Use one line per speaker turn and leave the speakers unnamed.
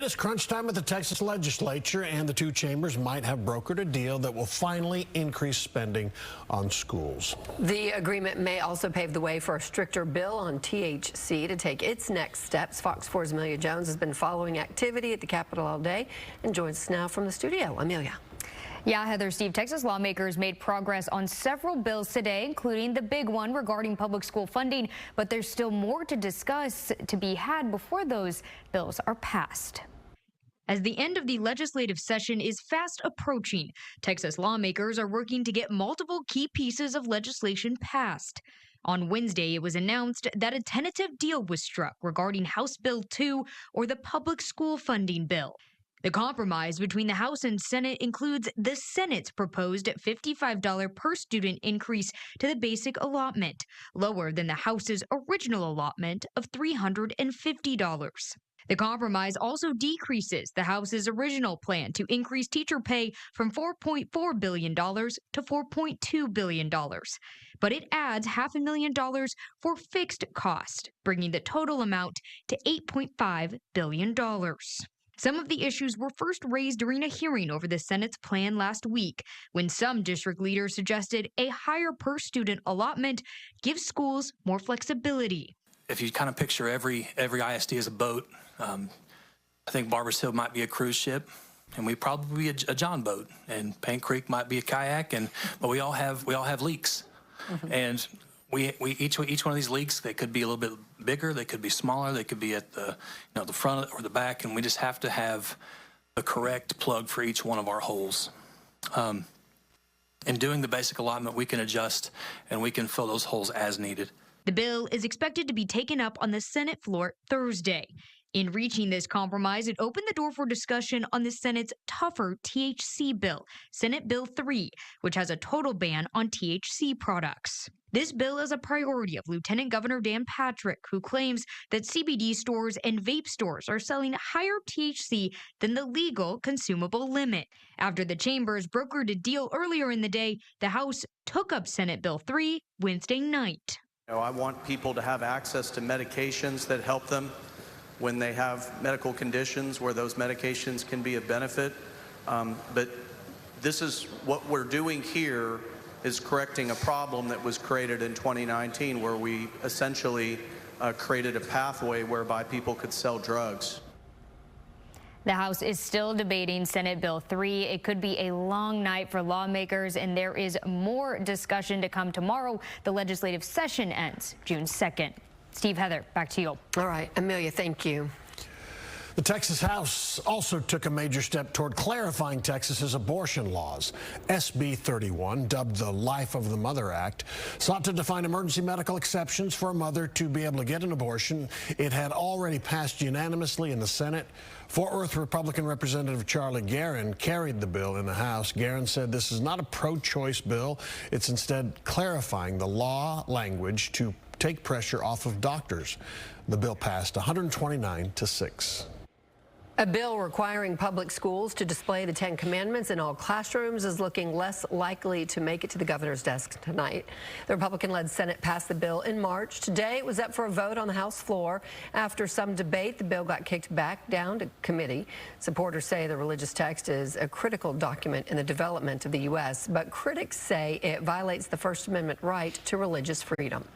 It's crunch time at the Texas legislature, and the two chambers might have brokered a deal that will finally increase spending on schools.
The agreement may also pave the way for a stricter bill on THC to take its next steps. Fox 4's Amelia Jones has been following activity at the Capitol all day and joins us now from the studio. Amelia.
Yeah, Heather, Steve, Texas lawmakers made progress on several bills today, including the big one regarding public school funding. But there's still more to discuss to be had before those bills are passed. As the end of the legislative session is fast approaching, Texas lawmakers are working to get multiple key pieces of legislation passed. On Wednesday, it was announced that a tentative deal was struck regarding House Bill 2, or the public school funding bill. The compromise between the House and Senate includes the Senate's proposed $55 per student increase to the basic allotment, lower than the House's original allotment of $350. The compromise also decreases the House's original plan to increase teacher pay from $4.4 billion to $4.2 billion. But it adds $500,000 for fixed cost, bringing the total amount to $8.5 billion. Some of the issues were first raised during a hearing over the Senate's plan last week, when some district leaders suggested a higher per-student allotment gives schools more flexibility.
If you kind of picture every ISD as a boat, I think Barbers Hill might be a cruise ship, and we probably be a John boat, and Paint Creek might be a kayak, but we all have leaks, and each one of these leaks, they could be a little bit bigger, they could be smaller, they could be at the the front or the back, and we just have to have the correct plug for each one of our holes. In doing the basic allotment, we can adjust and we can fill those holes as needed.
The bill is expected to be taken up on the Senate floor Thursday. In reaching this compromise, it opened the door for discussion on the Senate's tougher THC bill, Senate Bill 3, which has a total ban on THC products. This bill is a priority of Lieutenant Governor Dan Patrick, who claims that CBD stores and vape stores are selling higher THC than the legal consumable limit. After the chambers brokered a deal earlier in the day, the House took up Senate Bill 3 Wednesday night.
I want people to have access to medications that help them when they have medical conditions where those medications can be a benefit. But this is what we're doing here, is correcting a problem that was created in 2019, where we essentially created a pathway whereby people could sell drugs.
The House is still debating Senate Bill 3. It could be a long night for lawmakers, and there is more discussion to come tomorrow. The legislative session ends June 2nd. Steve, Heather, back to you.
All right, Amelia, thank you.
The Texas House also took a major step toward clarifying Texas's abortion laws. SB 31, dubbed the Life of the Mother Act, sought to define emergency medical exceptions for a mother to be able to get an abortion. It had already passed unanimously in the Senate. Fort Worth Republican Representative Charlie Guerin carried the bill in the House. Guerin said this is not a pro-choice bill. It's instead clarifying the law language to take pressure off of doctors. The bill passed 129 to 6.
A bill requiring public schools to display the 10 Commandments in all classrooms is looking less likely to make it to the governor's desk tonight. The Republican-led Senate passed the bill in March. Today, it was up for a vote on the House floor. After some debate, the bill got kicked back down to committee. Supporters say the religious text is a critical document in the development of the U.S., but critics say it violates the First Amendment right to religious freedom.